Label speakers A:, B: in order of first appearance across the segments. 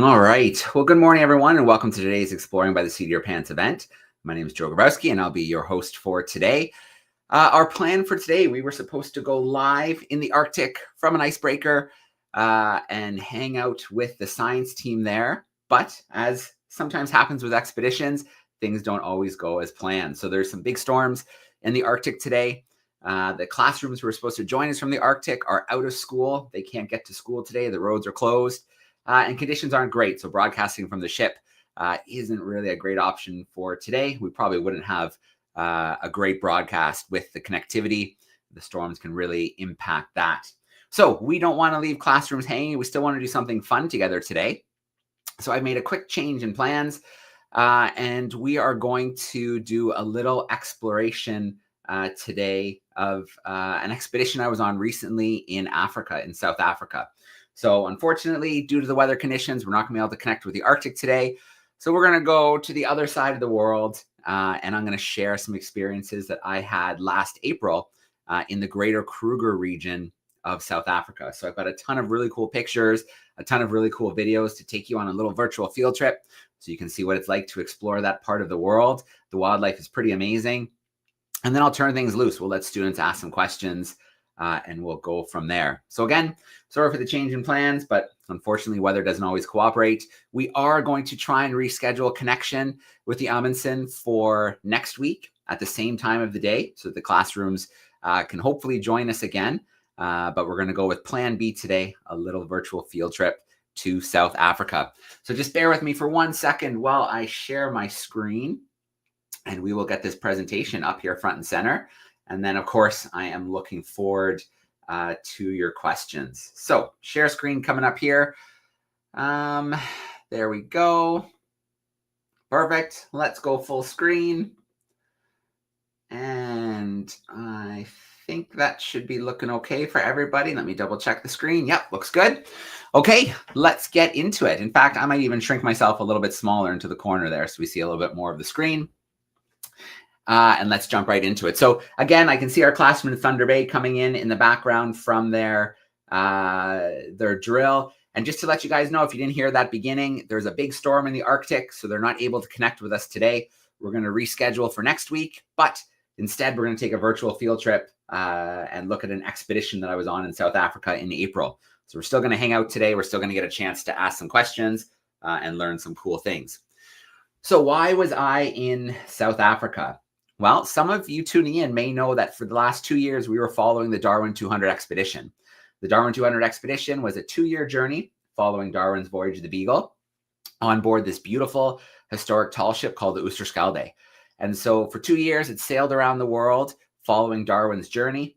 A: All right. Well, good morning, everyone, and welcome to today's Exploring by the Seat of Your Pants event. My name is Joe Grabowski, and I'll be your host for today. Our plan for today, we were supposed to go live in the Arctic from an icebreaker and hang out with the science team there. But as sometimes happens with expeditions, things don't always go as planned. So there's some big storms in the Arctic today. The classrooms who were supposed to join us from the Arctic are out of school. They can't get to school today. The roads are closed. And conditions aren't great. So broadcasting from the ship isn't really a great option for today. We probably wouldn't have a great broadcast with the connectivity. The storms can really impact that. So we don't want to leave classrooms hanging. We still want to do something fun together today. So I made a quick change in plans. And we are going to do a little exploration today of an expedition I was on recently in Africa, in South Africa. So unfortunately, due to the weather conditions, we're not going to be able to connect with the Arctic today. So we're going to go to the other side of the world, and I'm going to share some experiences that I had last April in the greater Kruger region of South Africa. So I've got a ton of really cool pictures, a ton of really cool videos to take you on a little virtual field trip so you can see what it's like to explore that part of the world. The wildlife is pretty amazing. And then I'll turn things loose. We'll let students ask some questions. And we'll go from there. So again, sorry for the change in plans, but unfortunately, weather doesn't always cooperate. We are going to try and reschedule connection with the Amundsen for next week at the same time of the day, so that the classrooms can hopefully join us again. But we're going to go with Plan B today, a little virtual field trip to South Africa. So just bear with me for 1 second while I share my screen, and we will get this presentation up here front and center. And then, of course, I am looking forward to your questions. So share screen coming up here. There we go. Perfect. Let's go full screen. And I think that should be looking okay for everybody. Let me double check the screen. Yep, looks good. Okay, let's get into it. In fact, I might even shrink myself a little bit smaller into the corner there so we see a little bit more of the screen. And let's jump right into it. So again, I can see our classroom in Thunder Bay coming in the background from their drill. And just to let you guys know, if you didn't hear that beginning, there's a big storm in the Arctic, so they're not able to connect with us today. We're going to reschedule for next week, but instead we're going to take a virtual field trip and look at an expedition that I was on in South Africa in April. So we're still going to hang out today. We're still going to get a chance to ask some questions and learn some cool things. So why was I in South Africa? Well, some of you tuning in may know that for the last 2 years, we were following the Darwin 200 expedition. The Darwin 200 expedition was a 2-year journey following Darwin's voyage of the Beagle on board this beautiful historic tall ship called the Oosterschelde. And so for 2 years, it sailed around the world following Darwin's journey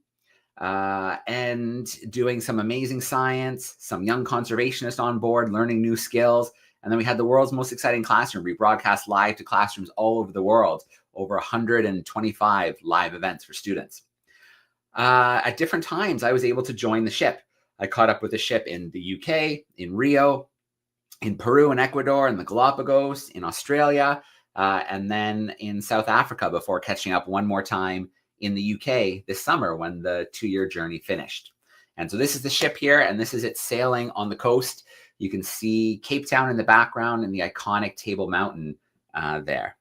A: and doing some amazing science, some young conservationists on board, learning new skills. And then we had the world's most exciting classroom. We broadcast live to classrooms all over the world, over 125 live events for students. At different times, I was able to join the ship. I caught up with the ship in the UK, in Rio, in Peru and Ecuador, in the Galapagos, in Australia, and then in South Africa before catching up one more time in the UK this summer when the 2-year journey finished. And so this is the ship here, and this is it sailing on the coast. You can see Cape Town in the background and the iconic Table Mountain there.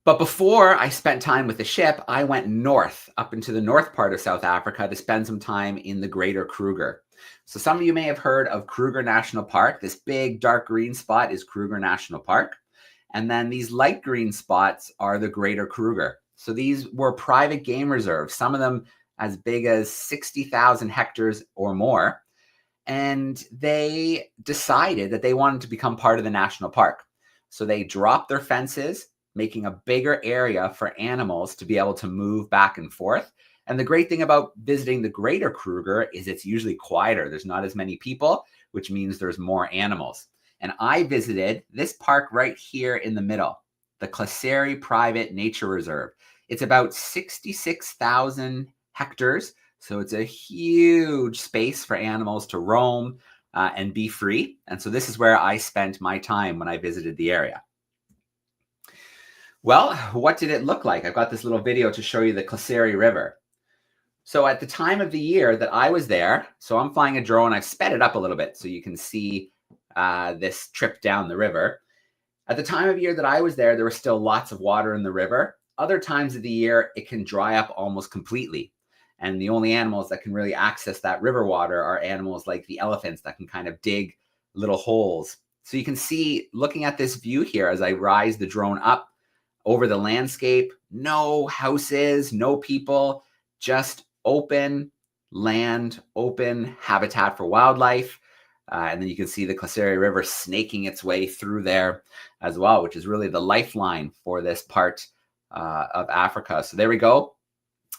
A: But before I spent time with the ship, I went north, up into the north part of South Africa to spend some time in the greater Kruger. So some of you may have heard of Kruger National Park. This big dark green spot is Kruger National Park. And then these light green spots are the greater Kruger. So these were private game reserves, some of them as big as 60,000 hectares or more. And they decided that they wanted to become part of the national park. So they dropped their fences, making a bigger area for animals to be able to move back and forth. And the great thing about visiting the greater Kruger is it's usually quieter. There's not as many people, which means there's more animals. And I visited this park right here in the middle, the Kruger Private Nature Reserve. It's about 66,000 hectares. So it's a huge space for animals to roam and be free. And so this is where I spent my time when I visited the area. Well, what did it look like? I've got this little video to show you the Kruger River. So at the time of the year that I was there, so I'm flying a drone, I've sped it up a little bit so you can see this trip down the river. At the time of year that I was there, there was still lots of water in the river. Other times of the year, it can dry up almost completely. And the only animals that can really access that river water are animals like the elephants that can kind of dig little holes. So you can see, looking at this view here as I rise the drone up over the landscape, no houses, no people, just open land, open habitat for wildlife. And then you can see the Kruger River snaking its way through there as well, which is really the lifeline for this part of Africa. So there we go.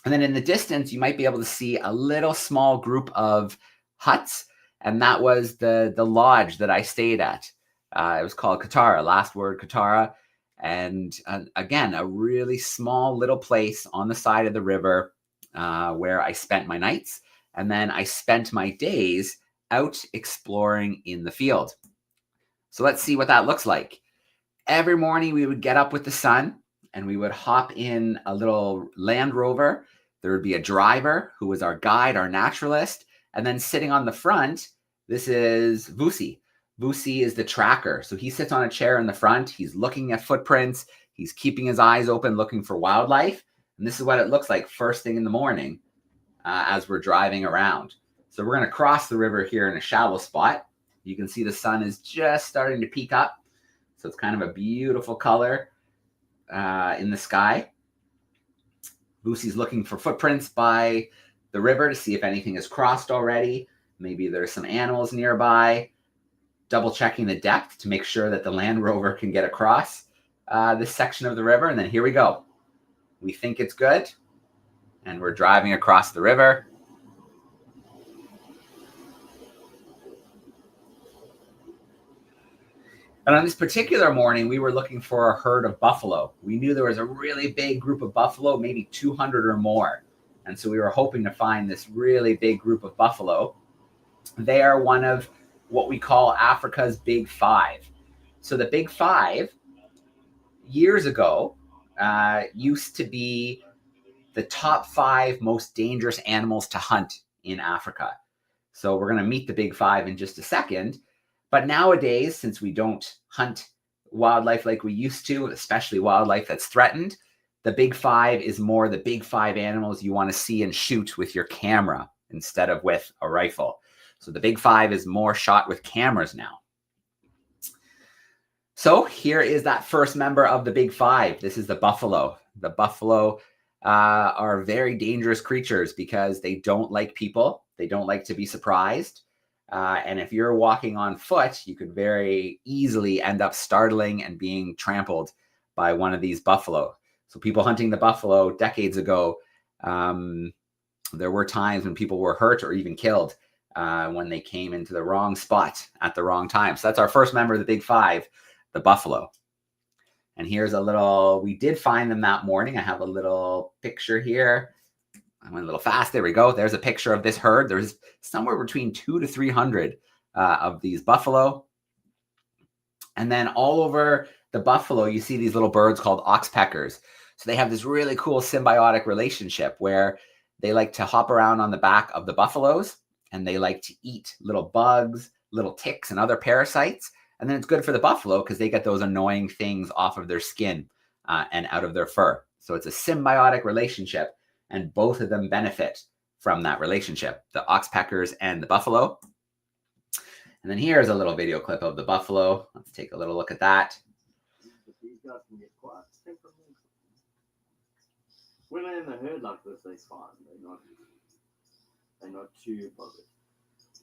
A: And then in the distance, you might be able to see a little small group of huts. And that was the lodge that I stayed at. It was called Katara, last word Katara. And again, a really small little place on the side of the river where I spent my nights. And then I spent my days out exploring in the field. So let's see what that looks like. Every morning we would get up with the sun and we would hop in a little Land Rover. There would be a driver who was our guide, our naturalist. And then sitting on the front, this is Vusi. Vusi is the tracker. So he sits on a chair in the front. He's looking at footprints. He's keeping his eyes open, looking for wildlife. And this is what it looks like first thing in the morning as we're driving around. So we're going to cross the river here in a shallow spot. You can see the sun is just starting to peek up. So it's kind of a beautiful color in the sky. Lucy's looking for footprints by the river to see if anything is crossed already. Maybe there's some animals nearby. Double checking the depth to make sure that the Land Rover can get across this section of the river. And then here we go. We think it's good. And we're driving across the river. And on this particular morning, we were looking for a herd of buffalo. We knew there was a really big group of buffalo, maybe 200 or more. And so we were hoping to find this really big group of buffalo. They are one of what we call Africa's Big Five. So the Big Five, years ago, used to be the top 5 most dangerous animals to hunt in Africa. So we're going to meet the Big Five in just a second. But nowadays, since we don't hunt wildlife like we used to, especially wildlife that's threatened, the Big Five is more the Big Five animals you want to see and shoot with your camera instead of with a rifle. So the Big Five is more shot with cameras now. So here is that first member of the Big Five. This is the buffalo. The buffalo are very dangerous creatures because they don't like people. They don't like to be surprised. And if you're walking on foot, you could very easily end up startling and being trampled by one of these buffalo. So people hunting the buffalo decades ago, there were times when people were hurt or even killed when they came into the wrong spot at the wrong time. So that's our first member of the Big Five, the buffalo. And here's a little, we did find them that morning. I have a little picture here. I went a little fast. There we go. There's a picture of this herd. There's somewhere between 200 to 300 of these buffalo. And then all over the buffalo, you see these little birds called oxpeckers. So they have this really cool symbiotic relationship where they like to hop around on the back of the buffaloes and they like to eat little bugs, little ticks, and other parasites. And then it's good for the buffalo because they get those annoying things off of their skin and out of their fur. So it's a symbiotic relationship. And both of them benefit from that relationship, the oxpeckers and the buffalo. And then here's a little video clip of the buffalo. Let's take a little look at that.
B: females can get quite temperamental. When they're in the herd like this, they're fine. They're not too bothered.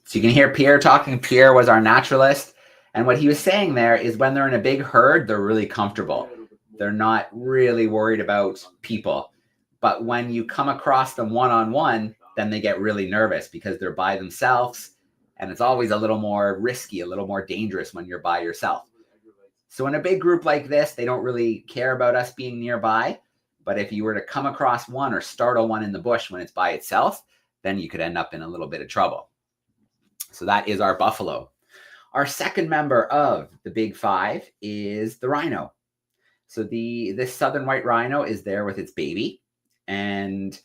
A: So you can hear Pierre talking. Pierre was our naturalist. And what he was saying there is when they're in a big herd, they're really comfortable. They're not really worried about people. But when you come across them one-on-one, then they get really nervous because they're by themselves. And it's always a little more risky, a little more dangerous when you're by yourself. So in a big group like this, they don't really care about us being nearby. But if you were to come across one or startle one in the bush when it's by itself, then you could end up in a little bit of trouble. So that is our buffalo. Our second member of the big five is the rhino. So this southern white rhino is there with its baby. And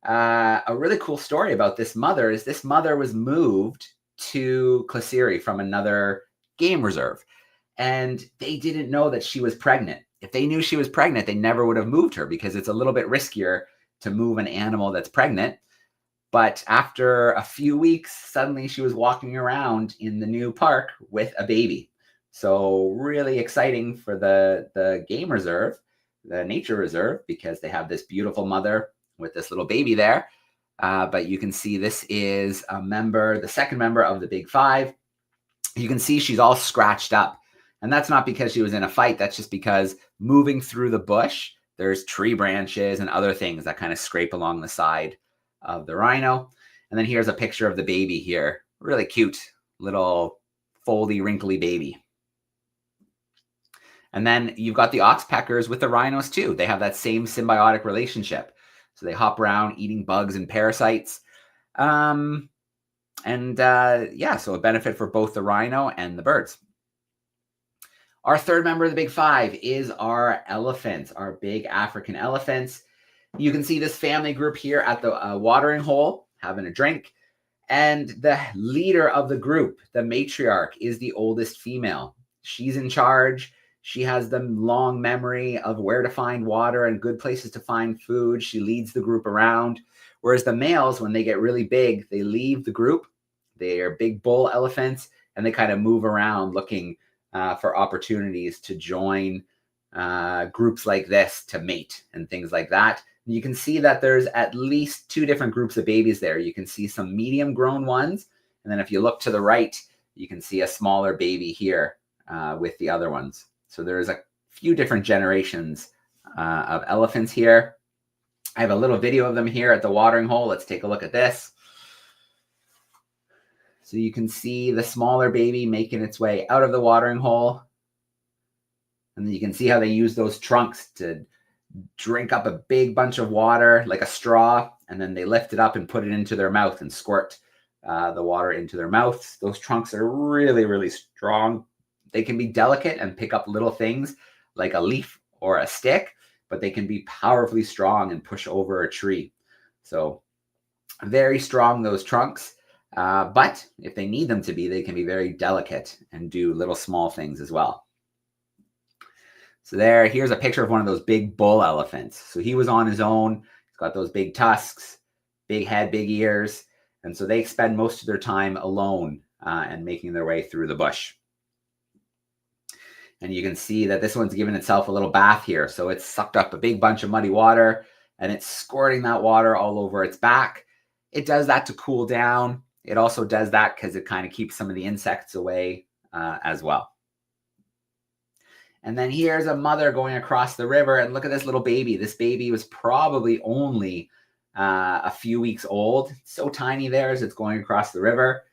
A: a really cool story about this mother is this mother was moved to Klasiri from another game reserve. And they didn't know that she was pregnant. If they knew she was pregnant, they never would have moved her because it's a little bit riskier to move an animal that's pregnant. But after a few weeks, suddenly she was walking around in the new park with a baby. So really exciting for the game reserve, the nature reserve, because they have this beautiful mother with this little baby there. But you can see this is the second member of the big five. You can see she's all scratched up. And that's not because she was in a fight. That's just because moving through the bush, there's tree branches and other things that kind of scrape along the side of the rhino. And then here's a picture of the baby here. Really cute little foldy, wrinkly baby. And then you've got the oxpeckers with the rhinos too. They have that same symbiotic relationship. So they hop around eating bugs and parasites. So a benefit for both the rhino and the birds. Our third member of the big five is our elephants, our big African elephants. You can see this family group here at the watering hole having a drink. And the leader of the group, the matriarch, is the oldest female. She's in charge. She has the long memory of where to find water and good places to find food. She leads the group around. Whereas the males, when they get really big, they leave the group. They are big bull elephants, and they kind of move around looking for opportunities to join groups like this to mate and things like that. You can see that there's at least two different groups of babies there. You can see some medium grown ones. And then if you look to the right, you can see a smaller baby here with the other ones. So there's a few different generations of elephants here. I have a little video of them here at the watering hole. Let's take a look at this. So you can see the smaller baby making its way out of the watering hole. And then you can see how they use those trunks to drink up a big bunch of water like a straw. And then they lift it up and put it into their mouth and squirt the water into their mouths. Those trunks are really, really strong. They can be delicate and pick up little things like a leaf or a stick, but they can be powerfully strong and push over a tree. So very strong, those trunks. But if they need them to be, they can be very delicate and do little small things as well. So here's a picture of one of those big bull elephants. So he was on his own. He's got those big tusks, big head, big ears. And so they spend most of their time alone and making their way through the bush. And you can see that this one's giving itself a little bath here. So it's sucked up a big bunch of muddy water and it's squirting that water all over its back. It does that to cool down. It also does that because it kind of keeps some of the insects away as well. And then here's a mother going across the river, and look at this little baby. This baby was probably only a few weeks old. So tiny there as it's going across the river.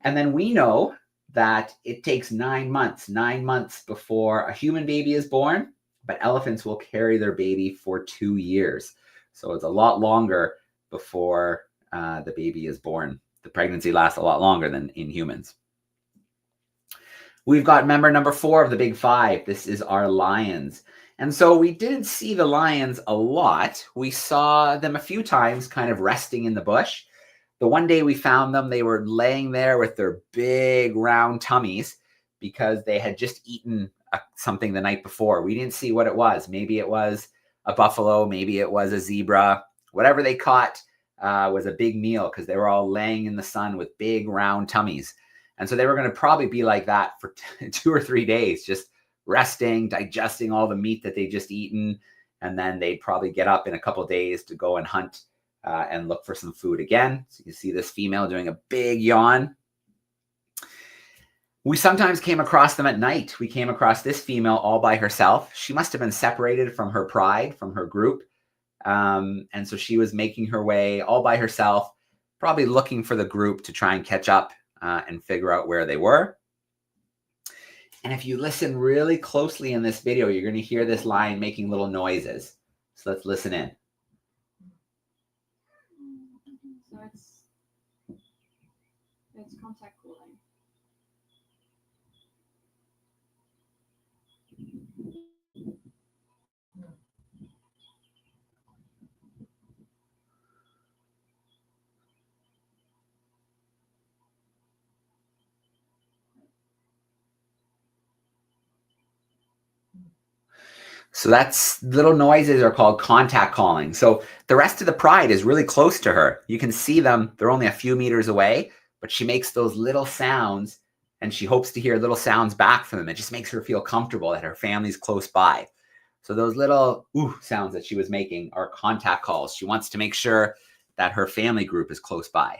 A: And then we know that it takes 9 months before a human baby is born, but elephants will carry their baby for 2 years. So it's a lot longer before the baby is born. The pregnancy lasts a lot longer than in humans. We've got member number 4 of the big five. This is our lions. And so we didn't see the lions a lot. We saw them a few times kind of resting in the bush. The one day we found them, they were laying there with their big round tummies because they had just eaten something the night before. We didn't see what it was. Maybe it was a buffalo. Maybe it was a zebra. Whatever they caught was a big meal because they were all laying in the sun with big round tummies. And so they were going to probably be like that for 2 or 3 days, just resting, digesting all the meat that they just eaten. And then they'd probably get up in a couple of days to go and hunt and look for some food again. So you can see this female doing a big yawn. We sometimes came across them at night. We came across this female all by herself. She must have been separated from her pride, from her group. And so she was making her way all by herself, probably looking for the group to try and catch up and figure out where they were. And if you listen really closely in this video, you're going to hear this lion making little noises. So let's listen in.
C: So it's contact calling.
A: So that's little noises are called contact calling. So the rest of the pride is really close to her. You can see them. They're only a few meters away, but she makes those little sounds and she hopes to hear little sounds back from them. It just makes her feel comfortable that her family's close by. So those little ooh sounds that she was making are contact calls. She wants to make sure that her family group is close by.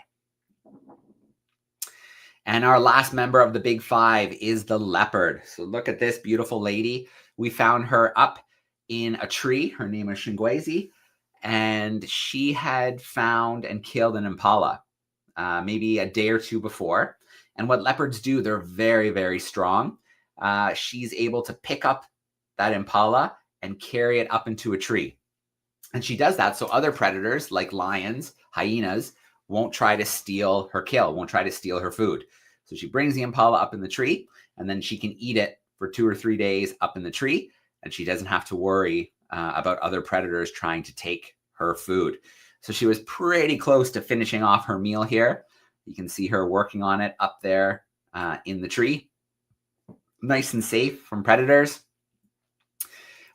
A: And our last member of the big five is the leopard. So look at this beautiful lady. We found her up in a tree. Her name is Shingwezi, and she had found and killed an impala maybe a day or two before. And what leopards do, they're very, very strong. She's able to pick up that impala and carry it up into a tree. And she does that so other predators like lions, hyenas, won't try to steal her kill, won't try to steal her food. So she brings the impala up in the tree, and then she can eat it for 2 or 3 days up in the tree, and she doesn't have to worry about other predators trying to take her food. So she was pretty close to finishing off her meal here. You can see her working on it up there in the tree. Nice and safe from predators.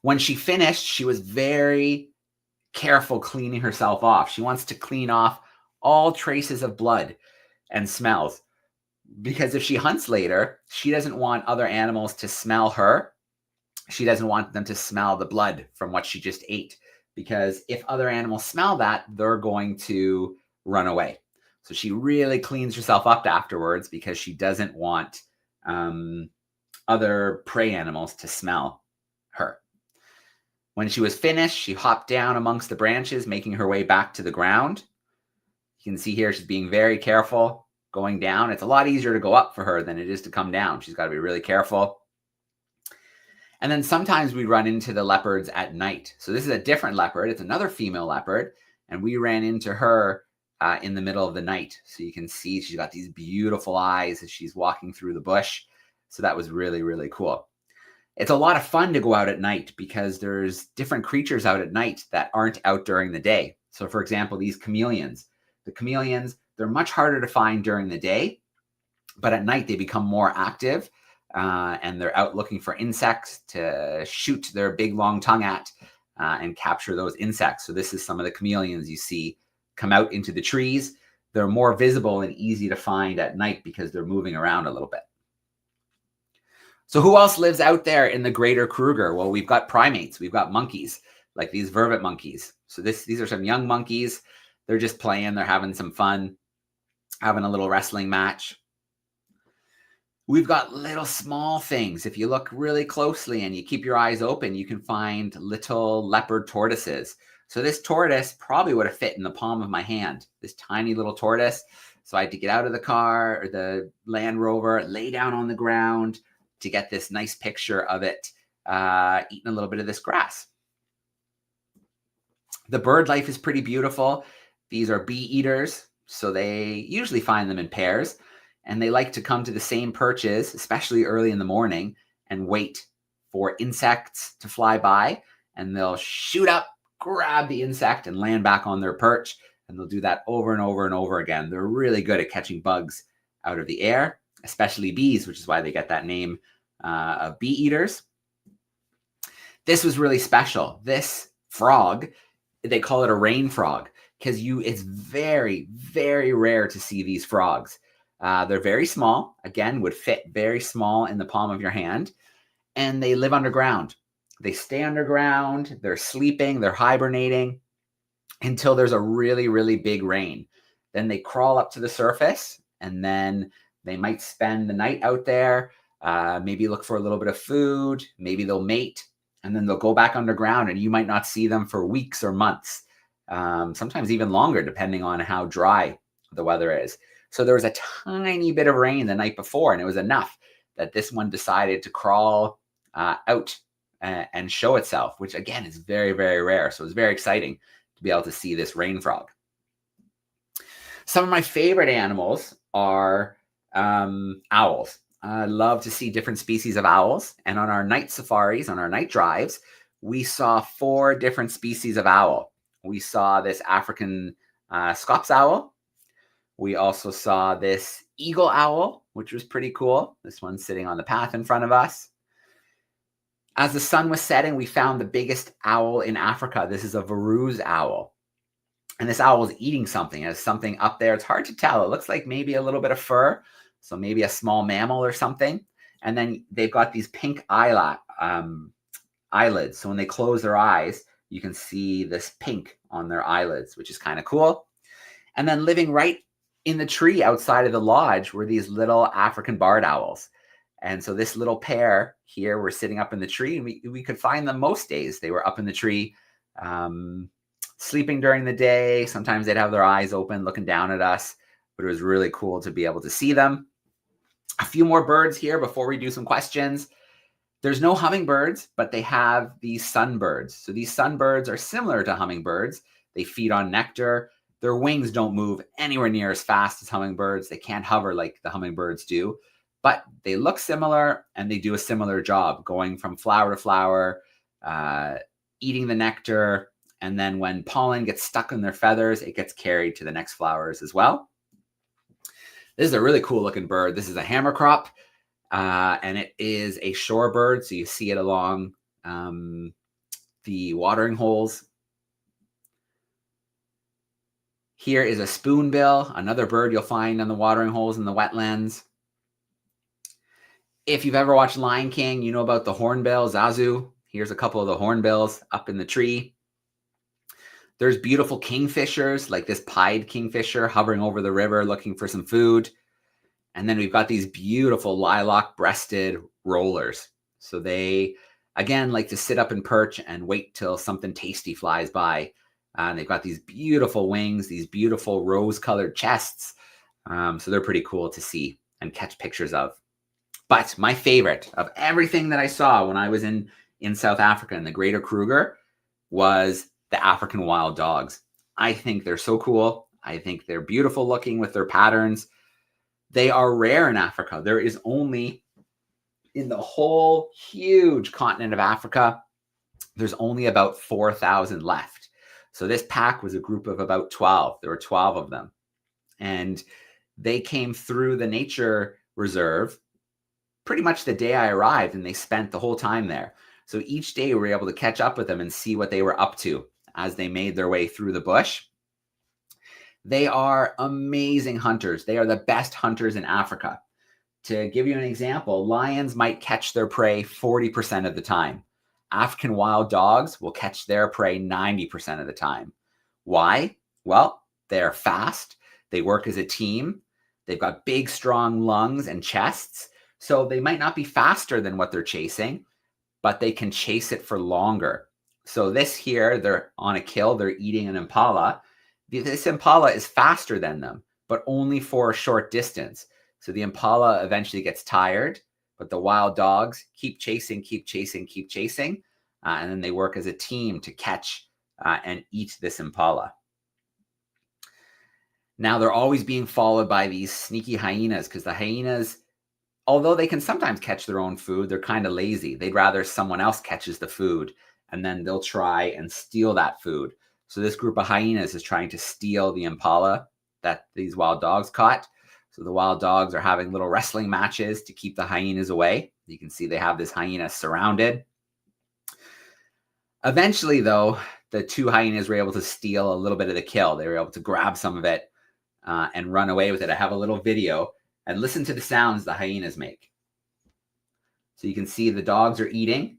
A: When she finished, she was very careful cleaning herself off. She wants to clean off all traces of blood and smells, because if she hunts later, she doesn't want other animals to smell her. She doesn't want them to smell the blood from what she just ate, because if other animals smell that, they're going to run away. So she really cleans herself up afterwards because she doesn't want other prey animals to smell her. When she was finished, she hopped down amongst the branches, making her way back to the ground. You can see here she's being very careful going down. It's a lot easier to go up for her than it is to come down. She's got to be really careful. And then sometimes we run into the leopards at night. So this is a different leopard. It's another female leopard. And we ran into her in the middle of the night. So you can see she's got these beautiful eyes as she's walking through the bush. So that was really, really cool. It's a lot of fun to go out at night because there's different creatures out at night that aren't out during the day. So for example, these chameleons. The chameleons, they're much harder to find during the day, but at night they become more active and they're out looking for insects to shoot their big long tongue at and capture those insects. So this is some of the chameleons you see come out into the trees. They're more visible and easy to find at night because they're moving around a little bit. So who else lives out there in the greater Kruger? Well, we've got primates. We've got monkeys, like these vervet monkeys. So these are some young monkeys. They're just playing. They're having some fun, having a little wrestling match. We've got little small things. If you look really closely and you keep your eyes open, you can find little leopard tortoises. So this tortoise probably would have fit in the palm of my hand, this tiny little tortoise. So I had to get out of the car or the Land Rover, lay down on the ground to get this nice picture of it eating a little bit of this grass. The bird life is pretty beautiful. These are bee eaters, so they usually find them in pairs, and they like to come to the same perches, especially early in the morning, and wait for insects to fly by, and they'll shoot up, grab the insect, and land back on their perch, and they'll do that over and over and over again. They're really good at catching bugs out of the air, especially bees, which is why they get that name of bee eaters. This was really special. This frog, they call it a rain frog because it's very, very rare to see these frogs. They're very small, again, would fit very small in the palm of your hand. and they live underground. They stay underground, they're sleeping, they're hibernating until there's a really, really big rain. Then they crawl up to the surface, and then they might spend the night out there, maybe look for a little bit of food, maybe they'll mate, and then they'll go back underground, and you might not see them for weeks or months, sometimes even longer, depending on how dry the weather is. So there was a tiny bit of rain the night before, and it was enough that this one decided to crawl out and show itself, which again is very, very rare. So it's very exciting to be able to see this rain frog. Some of my favorite animals are owls. I love to see different species of owls. And on our night safaris, on our night drives, we saw 4 different species of owl. We saw this African Scops owl. We also saw this eagle owl, which was pretty cool. This one's sitting on the path in front of us. As the sun was setting, we found the biggest owl in Africa. This is a Varouz owl. And this owl is eating something. It has something up there. It's hard to tell. It looks like maybe a little bit of fur. So maybe a small mammal or something. And then they've got these pink eyelids. So when they close their eyes, you can see this pink on their eyelids, which is kind of cool. And then living right in the tree outside of the lodge were these little African barred owls. And so this little pair here were sitting up in the tree, and we could find them most days. They were up in the tree, sleeping during the day. Sometimes they'd have their eyes open, looking down at us, but it was really cool to be able to see them. A few more birds here before we do some questions. There's no hummingbirds, but they have these sunbirds. So these sunbirds are similar to hummingbirds. They feed on nectar. Their wings don't move anywhere near as fast as hummingbirds. They can't hover like the hummingbirds do. But they look similar, and they do a similar job, going from flower to flower, eating the nectar, and then when pollen gets stuck in their feathers, it gets carried to the next flowers as well. This is a really cool looking bird. This is a hammercrop, and it is a shorebird, so you see it along the watering holes. Here is a spoonbill, another bird you'll find on the watering holes in the wetlands. If you've ever watched Lion King, you know about the hornbill, Zazu. Here's a couple of the hornbills up in the tree. There's beautiful kingfishers, like this pied kingfisher hovering over the river looking for some food. And then we've got these beautiful lilac-breasted rollers. So they, again, like to sit up and perch and wait till something tasty flies by. And they've got these beautiful wings, these beautiful rose-colored chests. So they're pretty cool to see and catch pictures of. But my favorite of everything that I saw when I was in South Africa in the Greater Kruger was the African wild dogs. I think they're so cool. I think they're beautiful looking with their patterns. They are rare in Africa. There is only, in the whole huge continent of Africa, there's only about 4,000 left. So this pack was a group of about 12. There were 12 of them. And they came through the nature reserve pretty much the day I arrived, and they spent the whole time there. So each day we were able to catch up with them and see what they were up to as they made their way through the bush. They are amazing hunters. They are the best hunters in Africa. To give you an example, lions might catch their prey 40% of the time. African wild dogs will catch their prey 90% of the time. Why? Well, they're fast. They work as a team. They've got big, strong lungs and chests. So they might not be faster than what they're chasing, but they can chase it for longer. So this here, they're on a kill. They're eating an impala. This impala is faster than them, but only for a short distance. So the impala eventually gets tired, but the wild dogs keep chasing, and then they work as a team to catch and eat this impala. Now they're always being followed by these sneaky hyenas, because the hyenas, although they can sometimes catch their own food, they're kind of lazy. They'd rather someone else catches the food, and then they'll try and steal that food. So this group of hyenas is trying to steal the impala that these wild dogs caught. So the wild dogs are having little wrestling matches to keep the hyenas away. You can see they have this hyena surrounded. Eventually, though, the two hyenas were able to steal a little bit of the kill. They were able to grab some of it and run away with it. I have a little video, and listen to the sounds the hyenas make. So you can see the dogs are eating.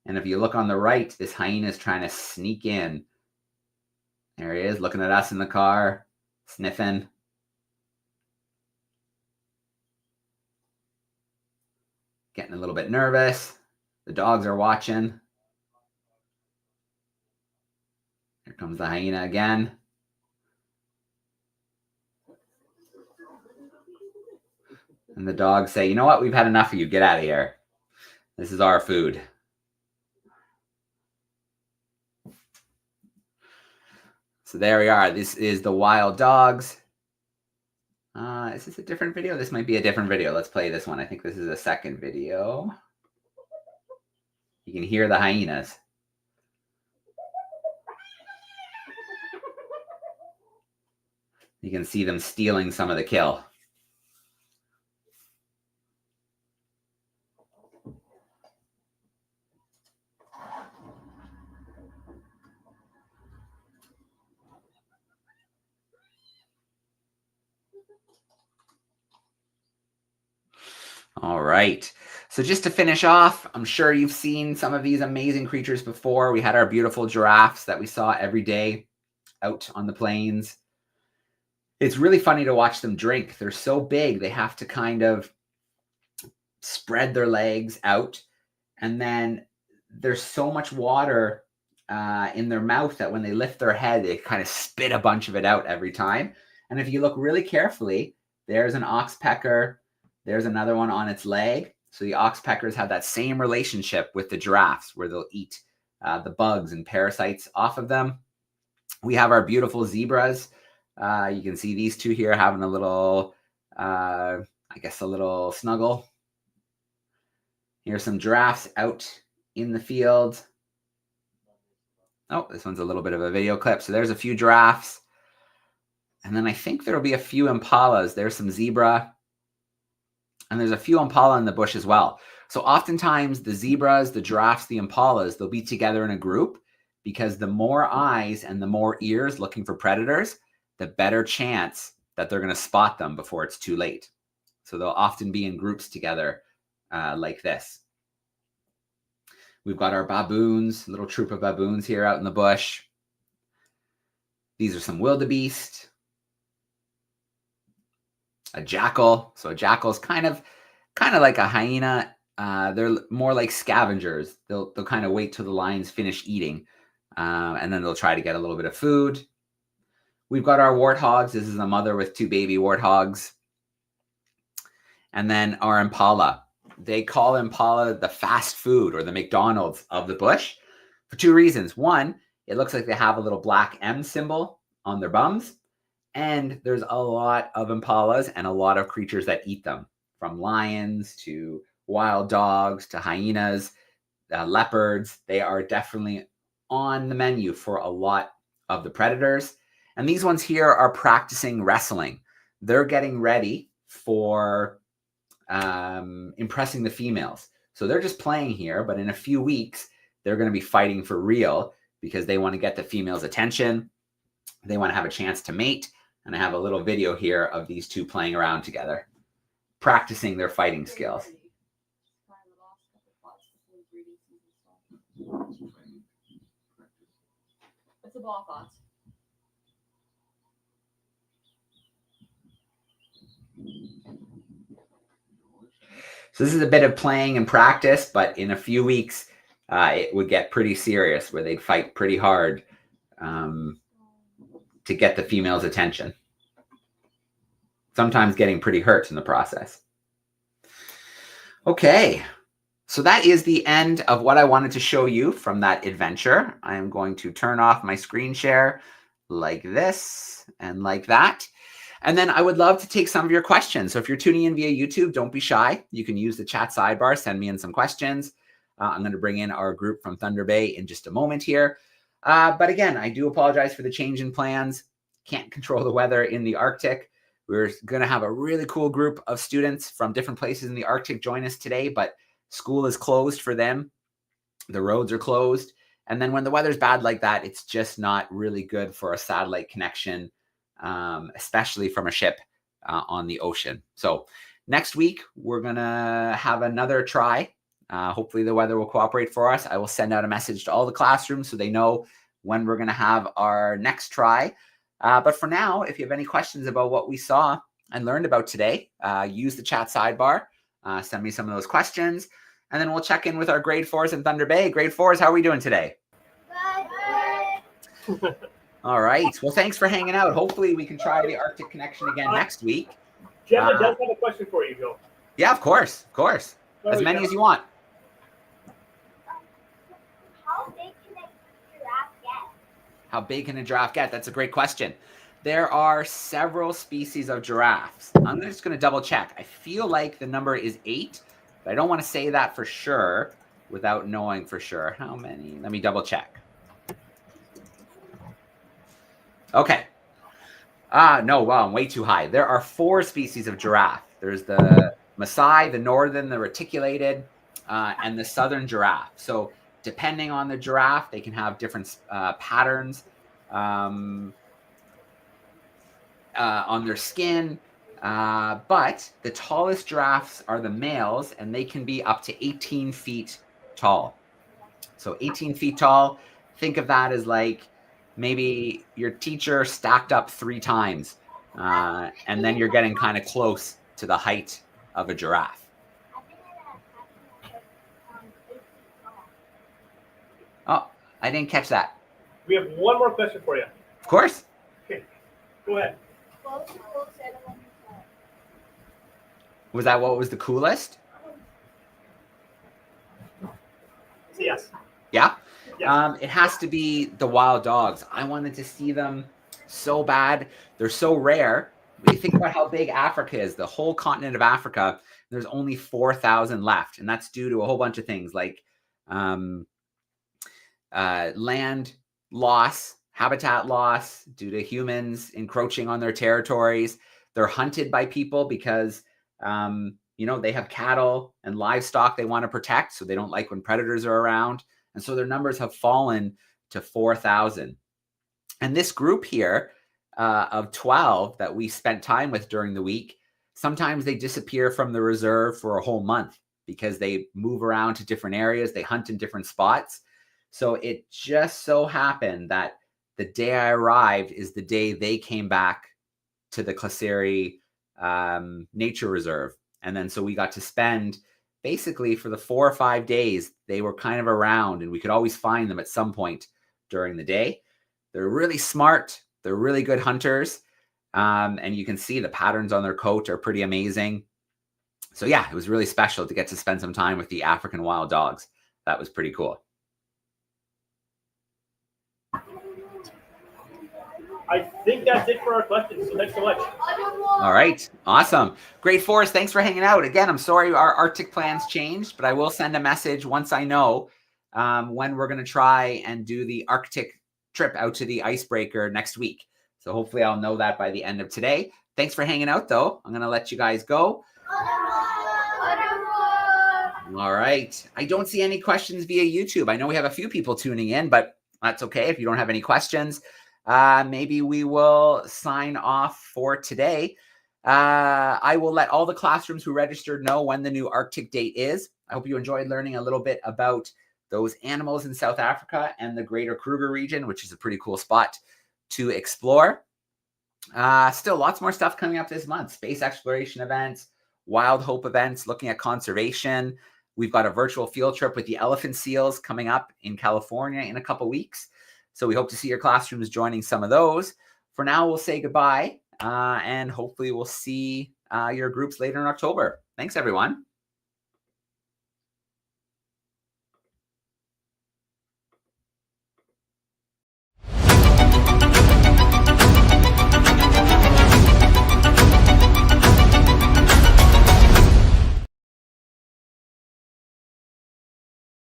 A: And if you look on the right, this hyena is trying to sneak in. There he is, looking at us in the car, sniffing. Getting a little bit nervous. The dogs are watching. Here comes the hyena again. And the dogs say, you know what? We've had enough of you. Get out of here. This is our food. So there we are. This is the wild dogs. Is this a different video? This might be a different video. Let's play this one. I think this is a second video. You can hear the hyenas. You can see them stealing some of the kill. All right. So just to finish off, I'm sure you've seen some of these amazing creatures before. We had our beautiful giraffes that we saw every day out on the plains. It's really funny to watch them drink. They're so big, they have to kind of spread their legs out. And then there's so much water in their mouth that when they lift their head, they kind of spit a bunch of it out every time. And if you look really carefully, there's an oxpecker. There's another one on its leg. So the oxpeckers have that same relationship with the giraffes where they'll eat the bugs and parasites off of them. We have our beautiful zebras. You can see these two here having a little, I guess, a little snuggle. Here's some giraffes out in the field. Oh, this one's a little bit of a video clip. So there's a few giraffes. And then I think there'll be a few impalas. There's some zebra. And there's a few impala in the bush as well. So oftentimes the zebras, the giraffes, the impalas, they'll be together in a group because the more eyes and the more ears looking for predators, the better chance that they're going to spot them before it's too late. So they'll often be in groups together like this. We've got our baboons, a little troop of baboons here out in the bush. These are some wildebeest. A jackal. So a jackal is kind of like a hyena. They're more like scavengers. They'll kind of wait till the lions finish eating, and then they'll try to get a little bit of food. We've got our warthogs. This is a mother with two baby warthogs. And then our impala. They call impala the fast food or the McDonald's of the bush for two reasons. One, it looks like they have a little black M symbol on their bums. And there's a lot of impalas and a lot of creatures that eat them, from lions to wild dogs to hyenas, leopards. They are definitely on the menu for a lot of the predators. And these ones here are practicing wrestling. They're getting ready for impressing the females. So they're just playing here, but in a few weeks, they're going to be fighting for real because they want to get the female's attention. They want to have a chance to mate. And I have a little video here of these two playing around together, practicing their fighting skills.
C: It's a ball thought.
A: So this is a bit of playing and practice, but in a few weeks, it would get pretty serious where they'd fight pretty hard to get the female's attention. Sometimes getting pretty hurt in the process. Okay, so that is the end of what I wanted to show you from that adventure. I am going to turn off my screen share like this and like that. And then I would love to take some of your questions. So if you're tuning in via YouTube, don't be shy. You can use the chat sidebar, send me in some questions. I'm going to bring in our group from Thunder Bay in just a moment here. But again, I do apologize for the change in plans. Can't control the weather in the Arctic. We're going to have a really cool group of students from different places in the Arctic join us today, but school is closed for them. The roads are closed. And then when the weather's bad like that, it's just not really good for a satellite connection, especially from a ship on the ocean. So next week, we're going to have another try Hopefully the weather will cooperate for us. I will send out a message to all the classrooms so they know when we're going to have our next try. But for now, if you have any questions about what we saw and learned about today, use the chat sidebar. Send me some of those questions, and then we'll check in with our grade 4s in Thunder Bay. Grade 4s, how are we doing today?
D: Good.
A: All right. Well, thanks for hanging out. Hopefully we can try the Arctic Connection again next week.
D: Gemma does have a question for you, Bill.
A: Yeah, of course. Of course. As
D: Sorry,
A: many
D: Gemma.
A: as you want.
C: How big can a giraffe get?
A: How big can a giraffe get? That's a great question. There are several species of giraffes. I'm just going to double check. I feel like the number is 8, but I don't want to say that for sure without knowing for sure. How many? Let me double check. Okay. No, wow, I'm way too high. There are 4 species of giraffe. There's the Maasai, the northern, the reticulated, and the southern giraffe. So depending on the giraffe, they can have different patterns on their skin. But the tallest giraffes are the males, and they can be up to 18 feet tall. So 18 feet tall, think of that as like maybe your teacher stacked up 3 times, and then you're getting kind of close to the height of a giraffe. Oh, I didn't catch that.
D: We have one more question for you.
A: Of course.
D: Okay, go ahead.
A: Was that what was the coolest?
D: Yes.
A: Yeah.
D: Yes.
A: It has to be the wild dogs. I wanted to see them so bad. They're so rare. When you think about how big Africa is, the whole continent of Africa, there's only 4,000 left. And that's due to a whole bunch of things like land loss, habitat loss due to humans encroaching on their territories. They're hunted by people because, they have cattle and livestock they want to protect. So they don't like when predators are around. And so their numbers have fallen to 4,000. And this group here of 12 that we spent time with during the week, sometimes they disappear from the reserve for a whole month because they move around to different areas. They hunt in different spots. So it just so happened that the day I arrived is the day they came back to the Klaseri Nature Reserve. And then so we got to spend basically for the 4 or 5 days, they were kind of around and we could always find them at some point during the day. They're really smart. They're really good hunters. And you can see the patterns on their coat are pretty amazing. So yeah, it was really special to get to spend some time with the African wild dogs. That was pretty cool.
D: I think that's it for our questions. So thanks so much.
A: All right. Awesome. Grade 4s, thanks for hanging out. Again, I'm sorry our Arctic plans changed, but I will send a message once I know when we're going to try and do the Arctic trip out to the icebreaker next week. So hopefully I'll know that by the end of today. Thanks for hanging out, though. I'm going to let you guys go. All right. I don't see any questions via YouTube. I know we have a few people tuning in, but that's okay if you don't have any questions. Maybe we will sign off for today. I will let all the classrooms who registered know when the new Arctic date is. I hope you enjoyed learning a little bit about those animals in South Africa and the greater Kruger region, which is a pretty cool spot to explore. Still lots more stuff coming up this month. Space exploration events, Wild Hope events, looking at conservation. We've got a virtual field trip with the elephant seals coming up in California in a couple weeks. So we hope to see your classrooms joining some of those. For now, we'll say goodbye, and hopefully we'll see your groups later in October. Thanks, everyone.